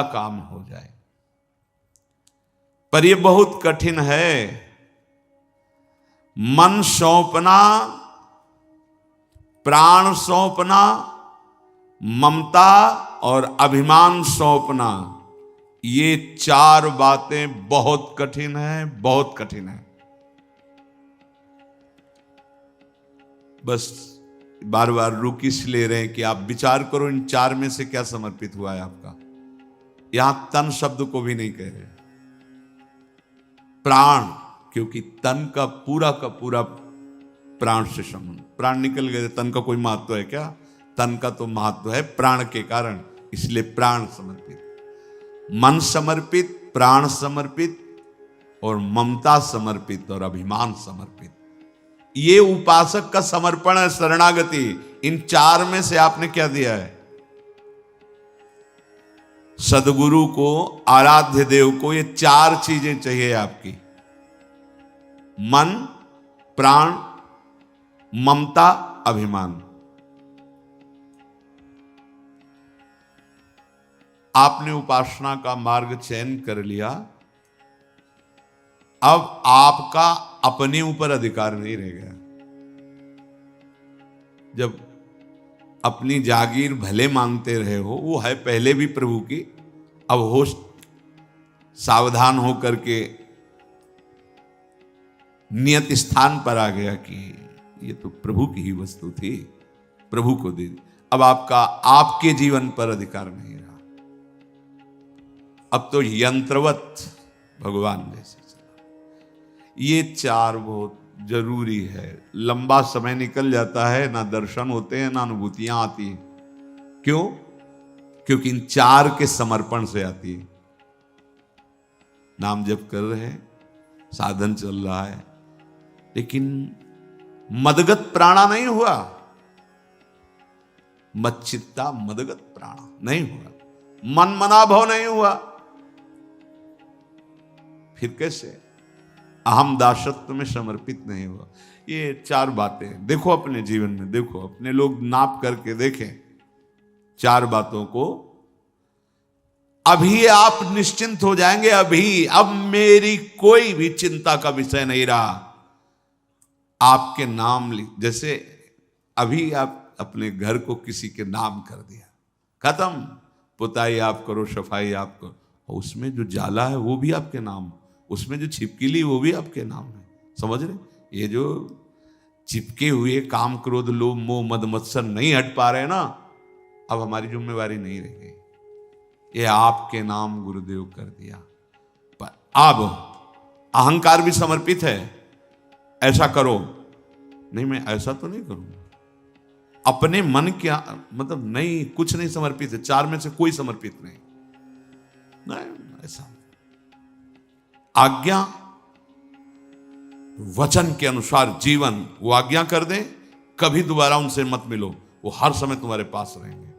काम हो जाए। पर यह बहुत कठिन है। मन सौंपना, प्राण सौंपना, ममता और अभिमान सौंपना, ये चार बातें बहुत कठिन है, बहुत कठिन है। बस बार बार रुक इसलिए रहे कि आप विचार करो इन चार में से क्या समर्पित हुआ है आपका। यहां तन शब्द को भी नहीं कह रहे, प्राण, क्योंकि तन का पूरा प्राण से संबंध। प्राण निकल गए, तन का कोई महत्व है क्या? तन का तो महत्व है प्राण के कारण, इसलिए प्राण समर्पित, मन समर्पित, प्राण समर्पित और ममता समर्पित और अभिमान समर्पित। ये उपासक का समर्पण है, शरणागति। इन चार में से आपने क्या दिया है? सदगुरु को, आराध्य देव को ये चार चीजें चाहिए आपकी, मन, प्राण, ममता, अभिमान। आपने उपासना का मार्ग चयन कर लिया, अब आपका अपने ऊपर अधिकार नहीं रह गया। जब अपनी जागीर भले मानते रहे हो, वो है पहले भी प्रभु की, अब होश सावधान हो करके नियत स्थान पर आ गया कि ये तो प्रभु की ही वस्तु थी, प्रभु को दे दी। अब आपका आपके जीवन पर अधिकार नहीं रहा, अब तो यंत्रवत भगवान जैसे चला। ये चार बहुत जरूरी है। लंबा समय निकल जाता है, ना दर्शन होते हैं, ना अनुभूतियां आती हैं। क्यों? क्योंकि इन चार के समर्पण से आती है। नाम जप कर रहे हैं, साधन चल रहा है, लेकिन मदगत प्राणा नहीं हुआ, मच्चित्ता मदगत प्राणा नहीं हुआ, मन मना भाव नहीं हुआ, फिर कैसे? अहम दासत्व में समर्पित नहीं हुआ। ये चार बातें देखो अपने जीवन में, देखो अपने लोग नाप करके देखें चार बातों को। अभी आप निश्चिंत हो जाएंगे, अभी अब मेरी कोई भी चिंता का विषय नहीं रहा। आपके नाम जैसे अभी आप अपने घर को किसी के नाम कर दिया, खत्म। पुताई आप करो, सफाई आप करो, उसमें जो जाला है वो भी आपके नाम, उसमें जो छिपकली वो भी आपके नाम है। समझ रहे? ये जो चिपके हुए काम, क्रोध, लोभ, मोह, मद, मत्सर नहीं हट पा रहे ना, अब हमारी जिम्मेवारी नहीं रह गई, ये आपके नाम गुरुदेव कर दिया। पर अब अहंकार भी समर्पित है, ऐसा करो नहीं, मैं ऐसा तो नहीं करूंगा। अपने मन क्या मतलब नहीं, कुछ नहीं समर्पित है, चार में से कोई समर्पित नहीं, नहीं ऐसा। आज्ञा वचन के अनुसार जीवन, वो आज्ञा कर दें, कभी दोबारा उनसे मत मिलो, वो हर समय तुम्हारे पास रहेंगे।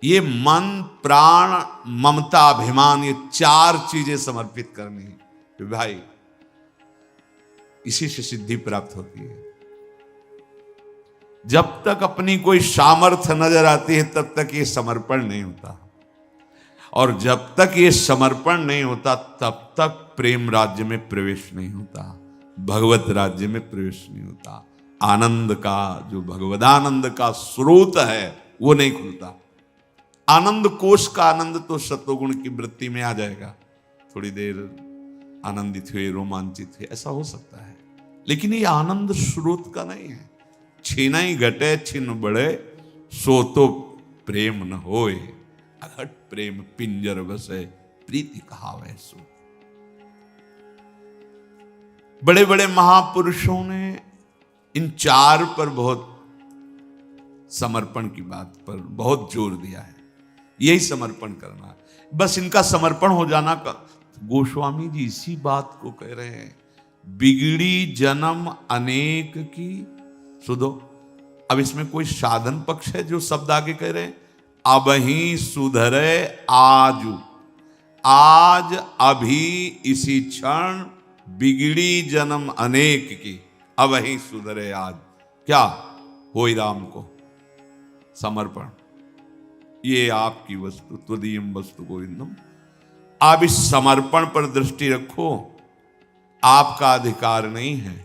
ये मन, प्राण, ममता, अभिमान, ये चार चीजें समर्पित करनी है भाई, इसी से सिद्धि प्राप्त होती है। जब तक अपनी कोई सामर्थ्य नजर आती है तब तक ये समर्पण नहीं होता, और जब तक ये समर्पण नहीं होता तब तक प्रेम राज्य में प्रवेश नहीं होता, भगवत राज्य में प्रवेश नहीं होता। आनंद का जो भगवदानंद का स्रोत है वो नहीं खुलता। आनंद कोश का आनंद तो सत्वगुण की वृत्ति में आ जाएगा, थोड़ी देर आनंदित हुए, रोमांचित हुए, ऐसा हो सकता है, लेकिन ये आनंद स्रोत का नहीं है। छीनई घटे छिन बड़े, सो तो प्रेम न होए, अघट प्रेम पिंजर बसे, प्रीति कहावे सो। बड़े बड़े महापुरुषों ने इन चार पर बहुत समर्पण की बात पर बहुत जोर दिया है। यही समर्पण करना है, बस इनका समर्पण हो जाना का। गोस्वामी जी इसी बात को कह रहे हैं, बिगड़ी जन्म अनेक की सुधो। अब इसमें कोई साधन पक्ष है जो शब्द आगे कह रहे हैं, अब ही सुधरे आजू, आज अभी इसी क्षण बिगड़ी जन्म अनेक की, अब ही सुधरे आज। क्या? होई राम को समर्पण। ये आपकी वस्तु, त्वदीयम वस्तु गोविंदम। आप इस समर्पण पर दृष्टि रखो, आपका अधिकार नहीं है,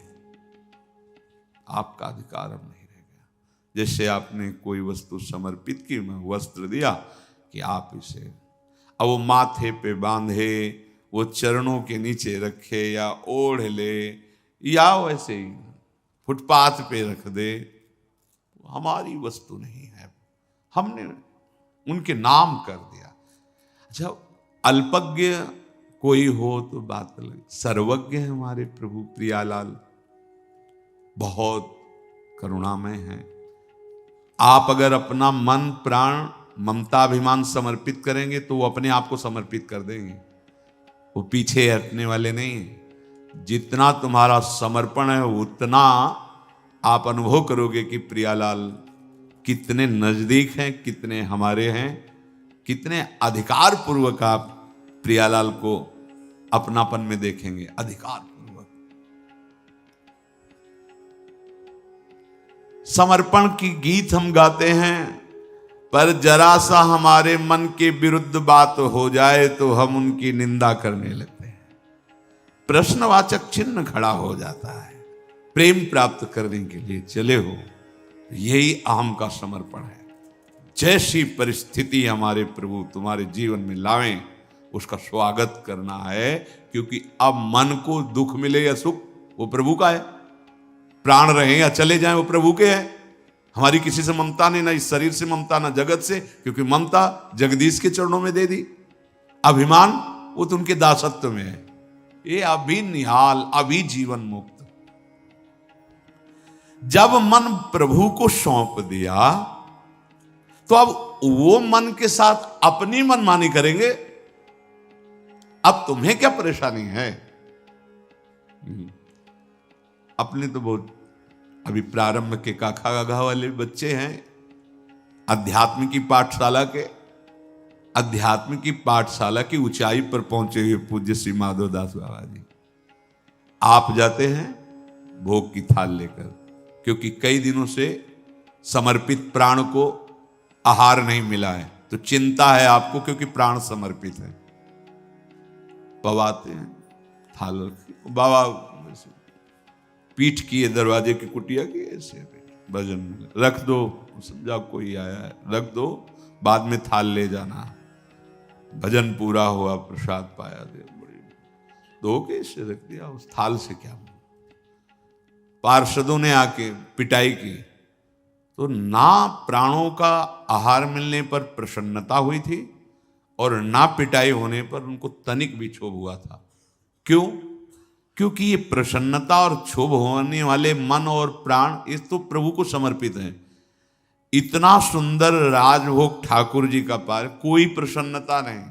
आपका अधिकार अब नहीं रह गया। जैसे आपने कोई वस्तु समर्पित की, मैं वस्त्र दिया कि आप इसे, अब वो माथे पे बांधे, वो चरणों के नीचे रखे या ओढ़ ले या वैसे ही फुटपाथ पे रख दे, हमारी वस्तु नहीं है, हमने उनके नाम कर दिया। अच्छा, अल्पज्ञ कोई हो तो बात अलग, सर्वज्ञ है हमारे प्रभु प्रियालाल, बहुत करुणामय है। आप अगर अपना मन प्राण ममताभिमान समर्पित करेंगे तो वो अपने आप को समर्पित कर देंगे, वो पीछे हटने वाले नहीं। जितना तुम्हारा समर्पण है उतना आप अनुभव करोगे कि प्रियालाल कितने नजदीक हैं, कितने हमारे हैं, कितने अधिकार पूर्वक आप प्रियालाल को अपनापन में देखेंगे, अधिकार पूर्वक। समर्पण की गीत हम गाते हैं, पर जरा सा हमारे मन के विरुद्ध बात हो जाए तो हम उनकी निंदा करने लगते हैं, प्रश्नवाचक चिन्ह खड़ा हो जाता है। प्रेम प्राप्त करने के लिए चले हो, यही अहम का समर्पण है। जैसी परिस्थिति हमारे प्रभु तुम्हारे जीवन में लावें, उसका स्वागत करना है, क्योंकि अब मन को दुख मिले या सुख वो प्रभु का है, प्राण रहे या चले जाएं वो प्रभु के है। हमारी किसी से ममता नहीं, ना इस शरीर से ममता, ना जगत से, क्योंकि ममता जगदीश के चरणों में दे दी, अभिमान वो तो उनके दासत्व में है। ये अभी निहाल, अभी जीवन मुक्त। जब मन प्रभु को सौंप दिया तो अब वो मन के साथ अपनी मनमानी करेंगे, अब तुम्हें क्या परेशानी है? अपने तो बहुत अभी प्रारंभ के काखा गाघा वाले बच्चे हैं, अध्यात्म की पाठशाला के, अध्यात्म की पाठशाला की ऊंचाई पर पहुंचे हुए पूज्य श्री माधवदास बाबा जी। आप जाते हैं भोग की थाल लेकर, क्योंकि कई दिनों से समर्पित प्राण को आहार नहीं मिला है, तो चिंता है आपको, क्योंकि प्राण समर्पित है। पवाते हैं थाल रखी, बाबा पीठ किए दरवाजे की कुटिया की, ऐसे भजन रख दो, समझा कोई आया है, रख दो, बाद में थाल ले जाना, भजन पूरा हुआ, प्रसाद पाया, दे बड़ी दो के से रख दिया, उस थाल से क्या। पार्षदों ने आके पिटाई की तो ना प्राणों का आहार मिलने पर प्रसन्नता हुई थी और ना पिटाई होने पर उनको तनिक भी क्षोभ हुआ था। क्यों? क्योंकि ये प्रसन्नता और क्षोभ होने वाले मन और प्राण इस तो प्रभु को समर्पित हैं। इतना सुंदर राजभोग ठाकुर जी का पार, कोई प्रसन्नता नहीं,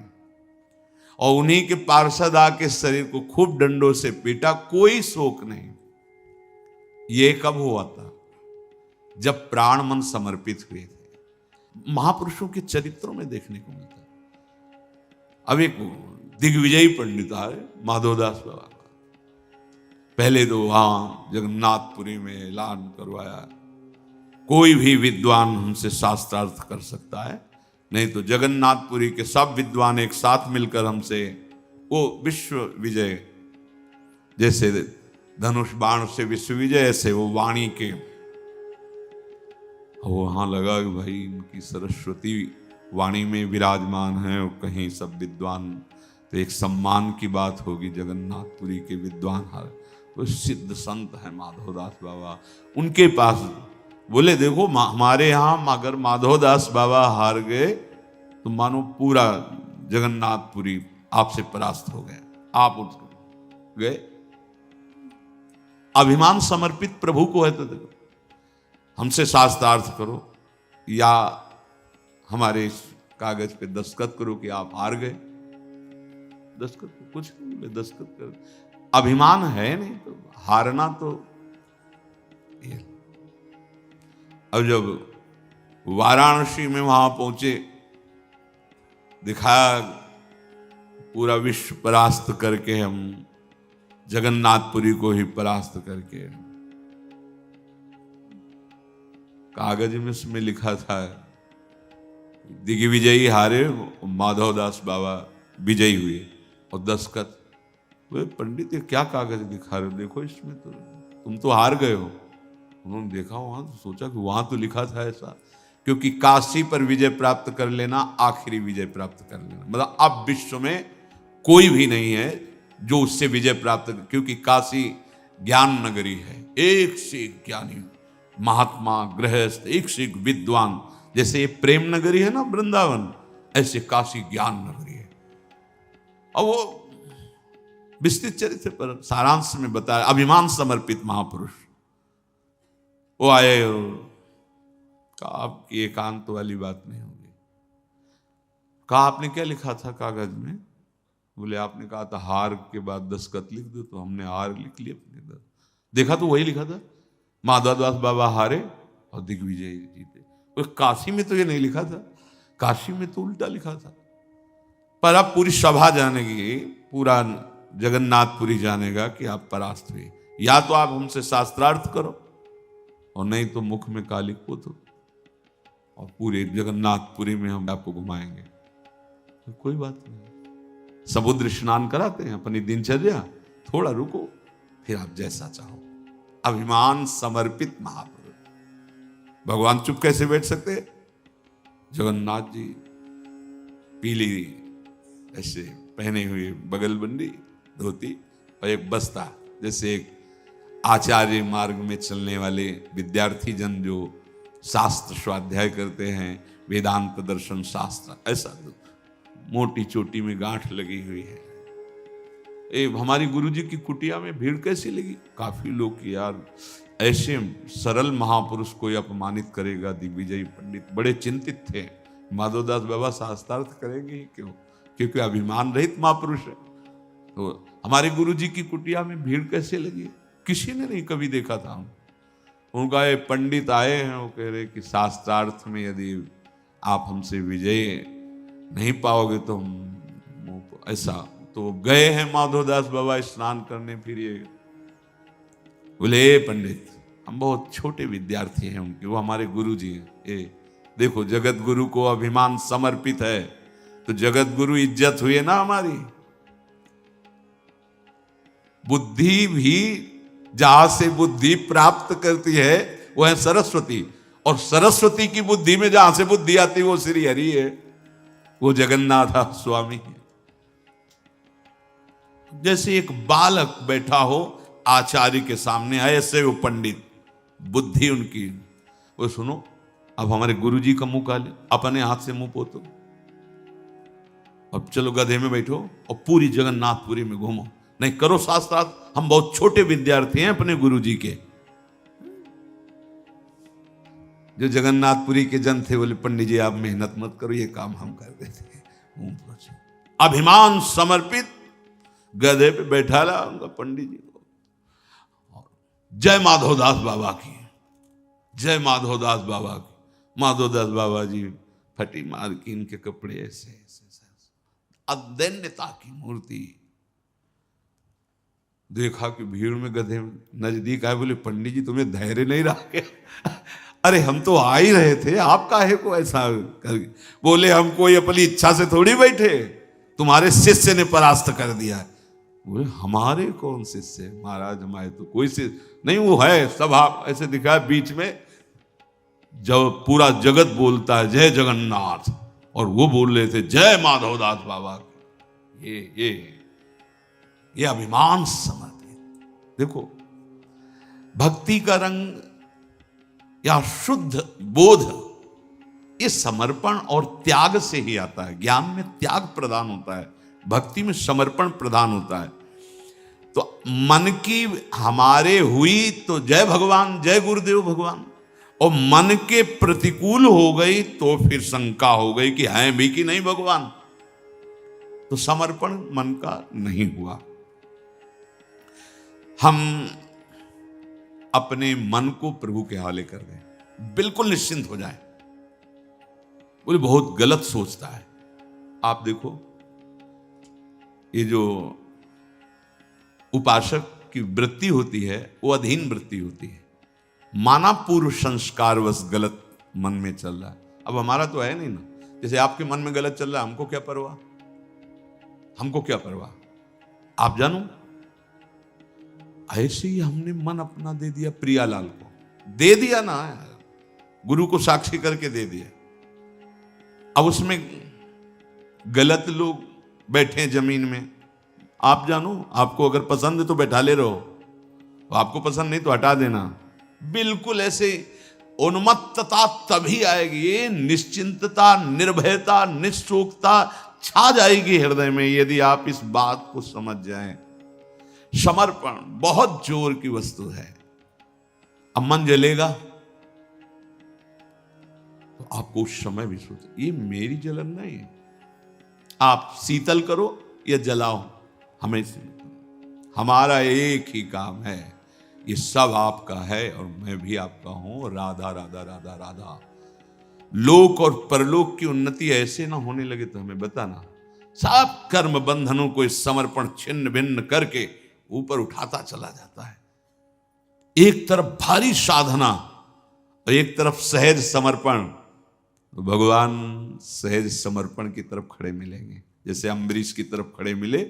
और उन्हीं के पार्षद आके शरीर को खूब डंडों से पीटा, कोई शोक नहीं। ये कब हुआ था? जब प्राण मन समर्पित हुए थे। महापुरुषों के चरित्रों में देखने को मिलता है। अब एक दिग्विजयी पंडित है माधवदास बाबा, पहले तो वहां जगन्नाथपुरी में ऐलान करवाया, कोई भी विद्वान हमसे शास्त्रार्थ कर सकता है, नहीं तो जगन्नाथपुरी के सब विद्वान एक साथ मिलकर हमसे वो विश्व विजय, जैसे धनुष बाण से विश्व विजय, ऐसे वो वाणी के। वहां लगा कि भाई इनकी सरस्वती वाणी में विराजमान है, और कहीं सब विद्वान, तो एक सम्मान की बात होगी। जगन्नाथपुरी के विद्वान हार तो सिद्ध संत है माधवदास बाबा, उनके पास बोले देखो हमारे यहां अगर माधवदास बाबा हार गए तो मानो पूरा जगन्नाथपुरी आपसे परास्त हो गया। आप उठ गए, अभिमान समर्पित प्रभु को है तो देखो हमसे शास्त्रार्थ करो या हमारे इस कागज पे दस्तखत करो कि आप हार गए। दस्तखत कुछ नहीं, दस्तखत करो, अभिमान है नहीं तो हारना तो ये। अब जब वाराणसी में वहां पहुंचे, दिखाया पूरा विश्व परास्त करके हम जगन्नाथपुरी को ही परास्त करके। कागज में उसमें लिखा था दिग्विजयी हारे, माधवदास बाबा विजयी हुए। और दस्तखत, वे पंडित ये क्या कागज दिखा रहे हो, देखो इसमें तो तुम तो हार गए हो। उन्होंने देखा वहां तो सोचा कि वहां तो लिखा था ऐसा, क्योंकि काशी पर विजय प्राप्त कर लेना आखिरी विजय प्राप्त कर लेना, मतलब अब विश्व में कोई भी नहीं है जो उससे विजय प्राप्त कर, क्योंकि काशी ज्ञान नगरी है, एक से एक ज्ञानी महात्मा गृहस्थ, एक से एक विद्वान। जैसे ये प्रेम नगरी है ना वृंदावन, ऐसे काशी ज्ञान नगरी है। और वो विस्तृत चरित्र पर सारांश में बताया, अभिमान समर्पित महापुरुष वो आए और कहा आपकी एकांत वाली बात नहीं होगी। कहा आपने क्या लिखा था कागज में? बोले आपने कहा था हार के बाद दस्तखत लिख दो, तो हमने हार लिख लिया अपने इधर। देखा तो वही लिखा था, माधवदास बाबा हारे और दिग्विजय जीते। और काशी में तो ये नहीं लिखा था, काशी में तो उल्टा लिखा था। पर अब पूरी सभा जानेगी, पूरा जगन्नाथपुरी जानेगा कि आप परास्त हुए। या तो आप हमसे शास्त्रार्थ करो और नहीं तो मुख में कालिक पोतो, और पूरे जगन्नाथपुरी में हम आपको घुमाएंगे। तो कोई बात नहीं, समुद्र स्नान कराते हैं अपनी दिनचर्या, थोड़ा रुको फिर आप जैसा चाहो। अभिमान समर्पित महापुरुष। भगवान चुप कैसे बैठ सकते? जगन्नाथ जी पीली ऐसे पहने हुए बगलबंदी धोती और एक बस्ता, जैसे एक आचार्य मार्ग में चलने वाले विद्यार्थी जन जो शास्त्र स्वाध्याय करते हैं, वेदांत दर्शन शास्त्र, ऐसा मोटी चोटी में गांठ लगी हुई है। हमारी गुरुजी की कुटिया में भीड़ कैसी लगी? काफी लोग की यार, ऐसे सरल महापुरुष कोई अपमानित करेगा? दिग्विजयी पंडित बड़े चिंतित थे, माधवदास बाबा शास्त्रार्थ करेंगे ही क्यों, क्योंकि अभिमान रहित महापुरुष है। तो हमारे गुरुजी की कुटिया में भीड़ कैसे लगी? किसी ने नहीं कभी देखा था। उनका ये पंडित आए हैं, वो कह रहे कि शास्त्रार्थ में यदि आप हमसे विजय नहीं पाओगे तो ऐसा। तो गए हैं माधवदास बाबा स्नान करने, फिर ये बोले पंडित हम बहुत छोटे विद्यार्थी हैं उनके, वो हमारे गुरु जी हैं। ये देखो जगत गुरु को अभिमान समर्पित है, तो जगत गुरु इज्जत हुई ना हमारी। बुद्धि भी जहां से बुद्धि प्राप्त करती है वो है सरस्वती, और सरस्वती की बुद्धि में जहां से बुद्धि आती है वो श्री हरि है, वो जगन्नाथ स्वामी है। जैसे एक बालक बैठा हो आचार्य के सामने, ऐसे वो पंडित बुद्धि उनकी। वो सुनो, अब हमारे गुरुजी का मुंह काले, अपने हाथ से मुंह पोतो, अब चलो गधे में बैठो और पूरी जगन्नाथपुरी में घूमो, नहीं करो शास्त्रार्थ, हम बहुत छोटे विद्यार्थी हैं अपने गुरुजी के। जो जगन्नाथपुरी के जन थे बोले पंडित जी आप मेहनत मत करो, ये काम हम कर देते हैं। अभिमान समर्पित गधे पे बैठा रहा उनका पंडित जी को। जय माधवदास बाबा की, जय माधवदास बाबा की। माधवदास बाबा जी फटी मार की, इनके कपड़े ऐसे ऐसे अदैन्यता की मूर्ति। देखा कि भीड़ में गधे नजदीक आए, बोले पंडित जी तुम्हें धैर्य नहीं रहा क्या? अरे हम तो आ ही रहे थे, आप काहे को ऐसा कर? बोले हम कोई अपनी इच्छा से थोड़ी बैठे, तुम्हारे शिष्य ने परास्त कर दिया। बोले हमारे कौन शिष्य? महाराज हमारे तो कोई शिष्य नहीं, वो है सब आप ऐसे दिखाया बीच में, जब पूरा जगत बोलता है जय जगन्नाथ, और वो बोल रहे थे जय माधवदास बाबा। ये अभिमान समर्पित। देखो भक्ति का रंग या शुद्ध बोध, ये समर्पण और त्याग से ही आता है। ज्ञान में त्याग प्रदान होता है, भक्ति में समर्पण प्रदान होता है। तो मन की हमारे हुई तो जय भगवान, जय गुरुदेव भगवान, और मन के प्रतिकूल हो गई तो फिर शंका हो गई कि हैं भी कि नहीं भगवान, तो समर्पण मन का नहीं हुआ। हम अपने मन को प्रभु के हवाले कर दें, बिल्कुल निश्चिंत हो जाए। बोले बहुत गलत सोचता है। आप देखो ये जो उपासक की वृत्ति होती है वो अधीन वृत्ति होती है, माना पूर्व संस्कार बस गलत मन में चल रहा है। अब हमारा तो है नहीं ना, जैसे आपके मन में गलत चल रहा है, हमको क्या परवाह, हमको क्या परवाह। आप जानो, ऐसे ही हमने मन अपना दे दिया प्रियालाल को, दे दिया ना, गुरु को साक्षी करके दे दिया। अब उसमें गलत लोग बैठे हैं जमीन में, आप जानो, आपको अगर पसंद है तो बैठा ले रहो, आपको पसंद नहीं तो हटा देना। बिल्कुल ऐसे उन्मत्तता तभी आएगी, ये निश्चिंतता, निर्भयता, निःशोकता छा जाएगी हृदय में यदि आप इस बात को समझ जाएं। समर्पण बहुत जोर की वस्तु है। अब मन जलेगा तो आपको उस समय भी सोच, ये मेरी जलन नहीं है, आप शीतल करो या जलाओ, हमें हमारा एक ही काम है, ये सब आपका है और मैं भी आपका हूं। राधा राधा राधा राधा। लोक और परलोक की उन्नति ऐसे ना होने लगे तो हमें बताना। सब कर्म बंधनों को इस समर्पण छिन्न भिन्न करके ऊपर उठाता चला जाता है। एक तरफ भारी साधना और एक तरफ सहज समर्पण, तो भगवान सहज समर्पण की तरफ खड़े मिलेंगे। जैसे अम्बरीश की तरफ खड़े मिले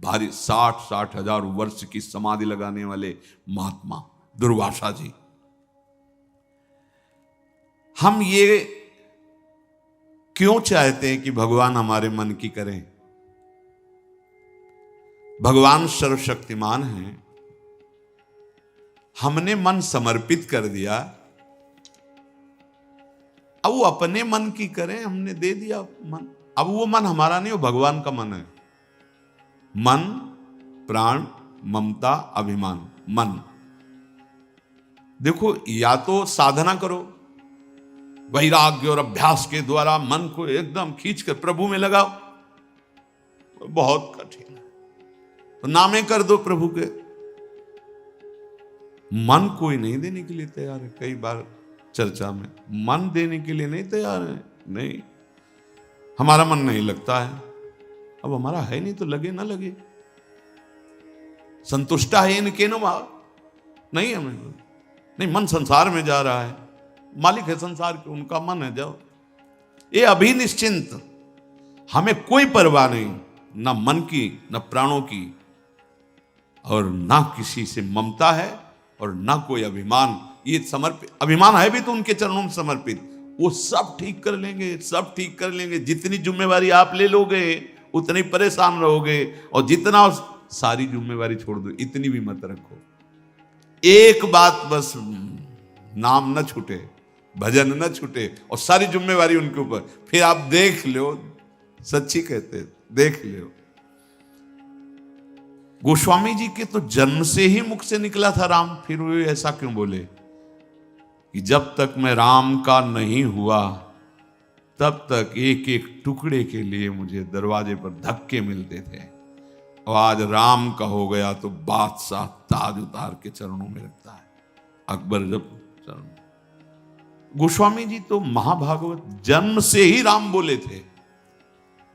भारी 60 हजार वर्ष की समाधि लगाने वाले महात्मा दुर्वासा जी। हम ये क्यों चाहते हैं कि भगवान हमारे मन की करें? भगवान सर्वशक्तिमान हैं, हमने मन समर्पित कर दिया, अब वो अपने मन की करें, हमने दे दिया मन। अब वो मन हमारा नहीं, वो भगवान का मन है। मन, प्राण, ममता, अभिमान, मन। देखो, या तो साधना करो, वैराग्य और अभ्यास के द्वारा मन को एकदम खींचकर प्रभु में लगाओ, बहुत कठिन है। तो नामे कर दो प्रभु के, मन कोई नहीं देने के लिए तैयार है। कई बार चर्चा में मन देने के लिए नहीं तैयार है, नहीं, हमारा मन नहीं लगता है। अब हमारा है नहीं तो लगे ना लगे, संतुष्टा है इनके न नहीं, हमें नहीं, मन संसार में जा रहा है, मालिक है संसार के, उनका मन है, जाओ। ये अभी निश्चिंत, हमें कोई परवाह नहीं, ना मन की, ना प्राणों की, और ना किसी से ममता है और ना कोई अभिमान। ये समर्पित अभिमान है भी तो उनके चरणों में समर्पित, वो सब ठीक कर लेंगे, सब ठीक कर लेंगे। जितनी जिम्मेवारी आप ले लोगे उतनी परेशान रहोगे, और जितना सारी जिम्मेवारी छोड़ दो, इतनी भी मत रखो। एक बात बस, नाम न छूटे, भजन न छूटे, और सारी जिम्मेवारी उनके ऊपर। फिर आप देख लो, सच्ची कहते, देख लो। गोस्वामी जी के तो जन्म से ही मुख से निकला था राम, फिर वे ऐसा क्यों बोले कि जब तक मैं राम का नहीं हुआ तब तक एक एक टुकड़े के लिए मुझे दरवाजे पर धक्के मिलते थे, और आज राम का हो गया तो बादशाह ताज उतार के चरणों में रखता है। अकबर जब चरण, गोस्वामी जी तो महाभागवत जन्म से ही राम बोले थे।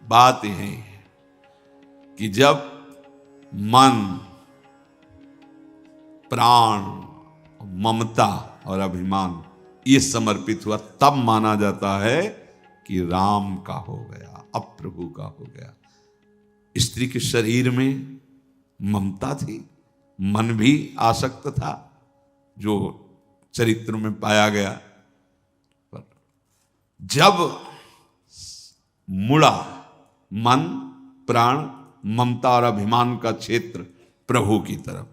बात यह है कि जब मन, प्राण, ममता और अभिमान ये समर्पित हुआ, तब माना जाता है कि राम का हो गया, अब प्रभु का हो गया। स्त्री के शरीर में ममता थी, मन भी आसक्त था, जो चरित्र में पाया गया। पर जब मुड़ा मन, प्राण, ममता और अभिमान का क्षेत्र प्रभु की तरफ,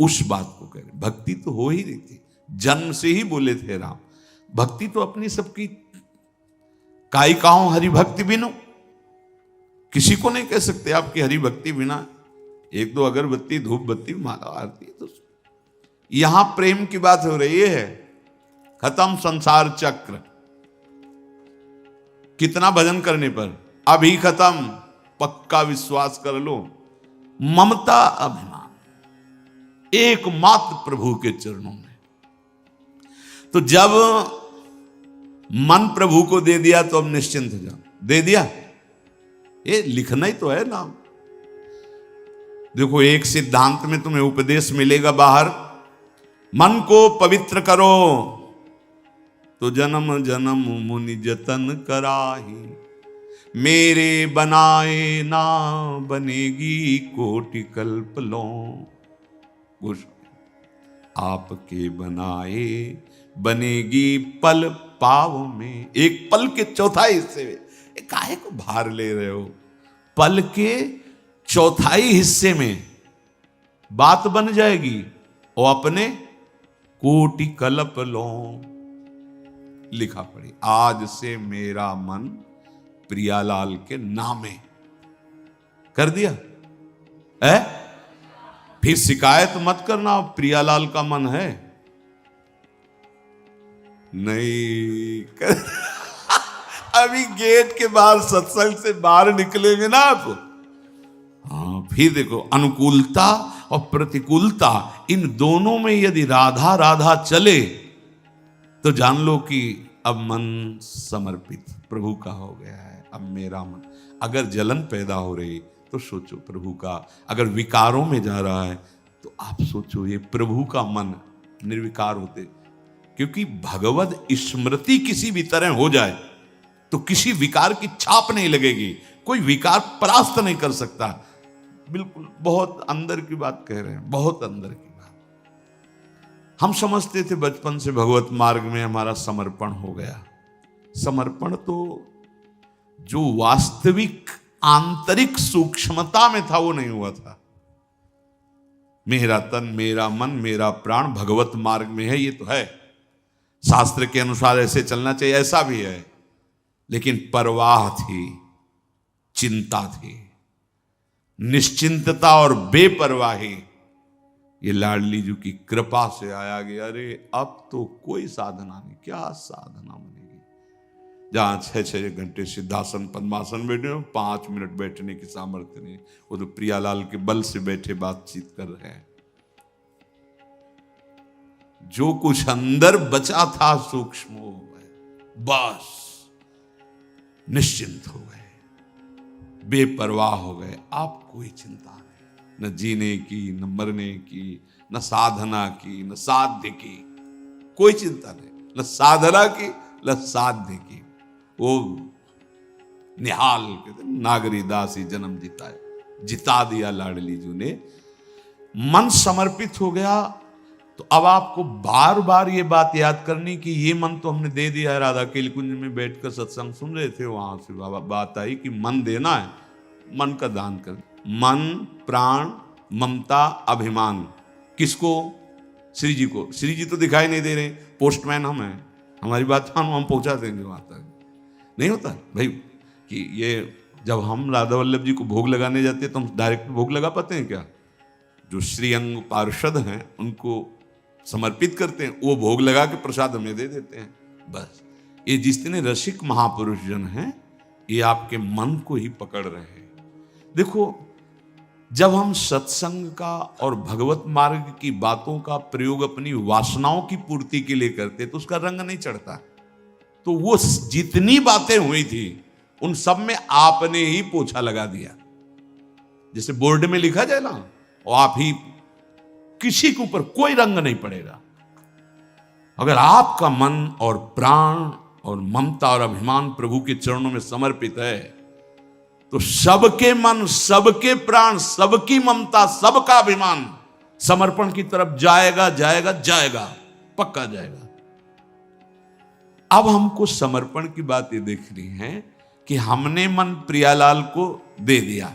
उस बात को कह रहे। भक्ति तो हो ही रही थी, जन्म से ही बोले थे राम। भक्ति तो अपनी सबकी, काई काहू हरि भक्ति बिनु, किसी को नहीं कह सकते आपकी हरि भक्ति बिना। एक दो अगरबत्ती, धूप बत्ती, माला आरती, तो यहां प्रेम की बात हो रही है। खत्म संसार चक्र, कितना भजन करने पर, अभी खत्म, पक्का विश्वास कर लो। ममता, अभिमान एकमात्र प्रभु के चरणों में। तो जब मन प्रभु को दे दिया तो अब निश्चिंत हो जाओ। दे दिया, ये लिखना ही तो है नाम। देखो, एक सिद्धांत में तुम्हें उपदेश मिलेगा बाहर, मन को पवित्र करो तो जन्म जन्म मुनि जतन कराही। मेरे बनाए ना बनेगी कोटि कल्प लो। आपके बनाए बनेगी पल पाव में। एक पल के चौथाई हिस्से में काहे को भार ले रहे हो? पल के चौथाई हिस्से में बात बन जाएगी और अपने कोटि कल्प लो। लिखा पड़ी, आज से मेरा मन प्रियालाल के नामे कर दिया है। फिर शिकायत मत करना प्रियालाल का मन है नहीं कर। अभी गेट के बाहर सत्संग से बाहर निकलेंगे ना आप, हाँ फिर देखो अनुकूलता और प्रतिकूलता, इन दोनों में यदि राधा राधा चले तो जान लो कि अब मन समर्पित प्रभु का हो गया है। अब मेरा मन, अगर जलन पैदा हो रही तो सोचो प्रभु का, अगर विकारों में जा रहा है तो आप सोचो ये प्रभु का मन निर्विकार होते। क्योंकि भगवद स्मृति किसी भी तरह हो जाए तो किसी विकार की छाप नहीं लगेगी, कोई विकार परास्त नहीं कर सकता। बिल्कुल बहुत अंदर की बात कह रहे हैं, बहुत अंदर की बात। हम समझते थे बचपन से भगवत मार्ग में हमारा समर्पण हो गया। समर्पण तो जो वास्तविक आंतरिक सूक्ष्मता में था वो नहीं हुआ था। मेरा तन मेरा मन मेरा प्राण भगवत मार्ग में है, ये तो है, शास्त्र के अनुसार ऐसे चलना चाहिए, ऐसा भी है। लेकिन परवाह थी, चिंता थी, निश्चिंतता और बेपरवाही ये लाडली जी की कृपा से आया गया। अरे अब तो कोई साधना नहीं, क्या साधना बनेगी? जहां 6-6 घंटे सिद्धासन पद्मासन बैठे हो, 5 मिनट बैठने की सामर्थ्य नहीं, वो तो प्रियालाल के बल से बैठे बातचीत कर रहे हैं। जो कुछ अंदर बचा था सूक्ष्म हो गए, बस निश्चिंत हो गए, बेपरवाह हो गए। आप कोई चिंता नहीं, न जीने की, न मरने की, न साधना की, न साध्य की, कोई चिंता नहीं, न साधना की न साध्य की। वो निहाल नागरी दासी जन्म जिताए, जिता दिया लाडली जी ने। मन समर्पित हो गया तो अब आपको बार बार ये बात याद करनी कि ये मन तो हमने दे दिया है। राधा केल कुंज में बैठकर सत्संग सुन रहे थे, वहां से बाबा बात आई कि मन देना है, मन का दान कर। मन प्राण ममता अभिमान किसको? श्री जी को। श्री जी तो दिखाई नहीं दे रहे, पोस्टमैन हम हैं, हमारी बात हम पहुंचा देंगे वहां तक। नहीं होता भाई कि ये जब हम राधा वल्लभ जी को भोग लगाने जाते हैं तो हम डायरेक्ट भोग लगा पाते हैं क्या? जो श्रीअंग पार्षद हैं उनको समर्पित करते हैं, वो भोग लगा के प्रसाद हमें दे देते हैं। बस ये जितने रसिक महापुरुष जन हैं ये आपके मन को ही पकड़ रहे हैं। देखो जब हम सत्संग का और भगवत मार्ग की बातों का प्रयोग अपनी वासनाओं की पूर्ति के लिए करते तो उसका रंग नहीं चढ़ता। तो वो जितनी बातें हुई थी उन सब में आपने ही पोछा लगा दिया। जैसे बोर्ड में लिखा जाए ना, और आप ही, किसी के ऊपर कोई रंग नहीं पड़ेगा। अगर आपका मन और प्राण और ममता और अभिमान प्रभु के चरणों में समर्पित है तो सबके मन, सबके प्राण, सबकी ममता, सबका अभिमान समर्पण की तरफ जाएगा जाएगा जाएगा, पक्का जाएगा। अब हमको समर्पण की बात ये देखनी है कि हमने मन प्रियालाल को दे दिया,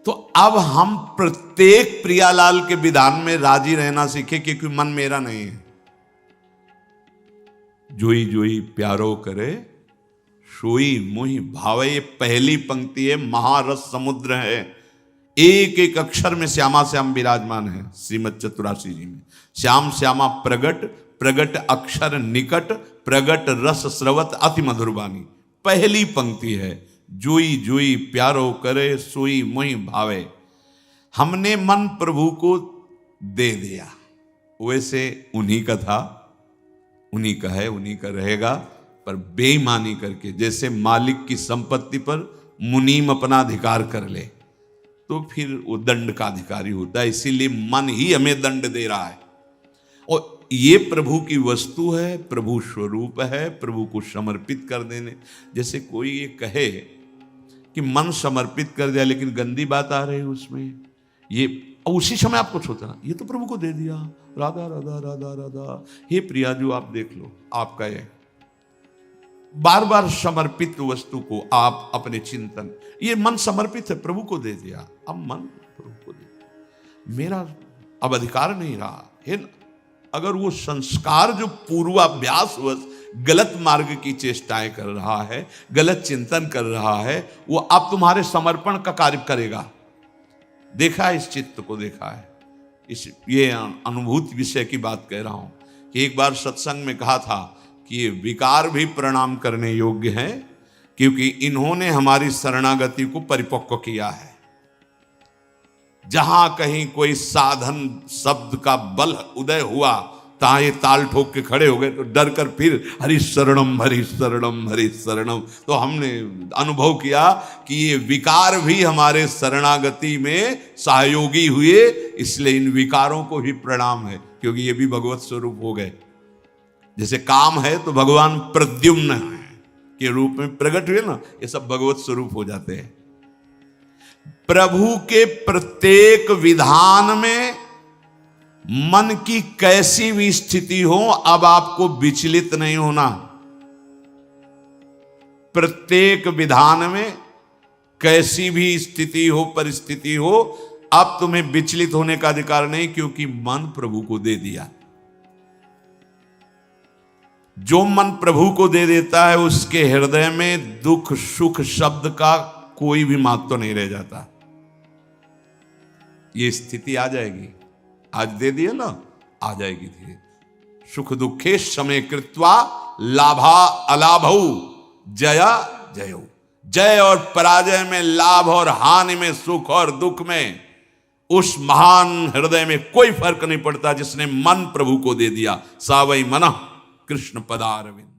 तो अब हम प्रत्येक प्रियालाल के विधान में राजी रहना सीखे, क्योंकि मन मेरा नहीं है। जोई जोई प्यारो करे सोई मोहि भावे, ये पहली पंक्ति है, महारस समुद्र है। एक एक अक्षर में श्यामा श्याम विराजमान है। श्रीमद चतुरासी जी में श्याम श्यामा प्रगट, प्रगट अक्षर निकट, प्रगट रस स्रवत अति मधुरबानी। पहली पंक्ति है, जोई जोई प्यारो करे सोई मोहि भावे। हमने मन प्रभु को दे दिया, वैसे उन्हीं का था, उन्हीं का है, उन्हीं का रहेगा, पर बेईमानी करके। जैसे मालिक की संपत्ति पर मुनीम अपना अधिकार कर ले तो फिर वो दंड का अधिकारी होता है। इसीलिए मन ही हमें दंड दे रहा है। और ये प्रभु की वस्तु है, प्रभु स्वरूप है, प्रभु को समर्पित कर देने। जैसे कोई ये कहे कि मन समर्पित कर दिया लेकिन गंदी बात आ रही है उसमें, ये उसी समय आपको सोचना ये तो प्रभु को दे दिया, राधा राधा राधा राधा। हे प्रिया जो आप देख लो, आपका ये बार बार समर्पित वस्तु को आप अपने चिंतन, ये मन समर्पित है, प्रभु को दे दिया, अब मन प्रभु को दे दिया, मेरा अब अधिकार नहीं रहा है। अगर वो संस्कार जो पूर्वाभ्यास गलत मार्ग की चेष्टाएं कर रहा है, गलत चिंतन कर रहा है, वो अब तुम्हारे समर्पण का कार्य करेगा। देखा है, इस चित्त को देखा है, इस ये अनुभूति विषय की बात कह रहा हूं कि एक बार सत्संग में कहा था कि ये विकार भी प्रणाम करने योग्य हैं, क्योंकि इन्होंने हमारी शरणागति को परिपक्व किया है। जहां कहीं कोई साधन शब्द का बल उदय हुआ, तहां ये ताल ठोक के खड़े हो गए, तो डर कर फिर हरि शरणम हरि शरणम हरि शरणम। तो हमने अनुभव किया कि ये विकार भी हमारे शरणागति में सहयोगी हुए, इसलिए इन विकारों को भी प्रणाम है, क्योंकि ये भी भगवत स्वरूप हो गए। जैसे काम है तो भगवान प्रद्युम्न के रूप में प्रकट हुए ना, ये सब भगवत स्वरूप हो जाते हैं। प्रभु के प्रत्येक विधान में मन की कैसी भी स्थिति हो, अब आपको विचलित नहीं होना। प्रत्येक विधान में कैसी भी स्थिति हो, परिस्थिति हो, अब तुम्हें विचलित होने का अधिकार नहीं, क्योंकि मन प्रभु को दे दिया। जो मन प्रभु को दे देता है, उसके हृदय में दुख सुख शब्द का कोई भी महत्व नहीं रह जाता। ये स्थिति आ जाएगी, आज दे दिए ना, आ जाएगी धीरे। सुख दुखे समय कृत्वा लाभा अलाभौ जया जयो। जय और पराजय में, लाभ और हानि में, सुख और दुख में, उस महान हृदय में कोई फर्क नहीं पड़ता जिसने मन प्रभु को दे दिया। सावई मनः कृष्ण पदारविंद।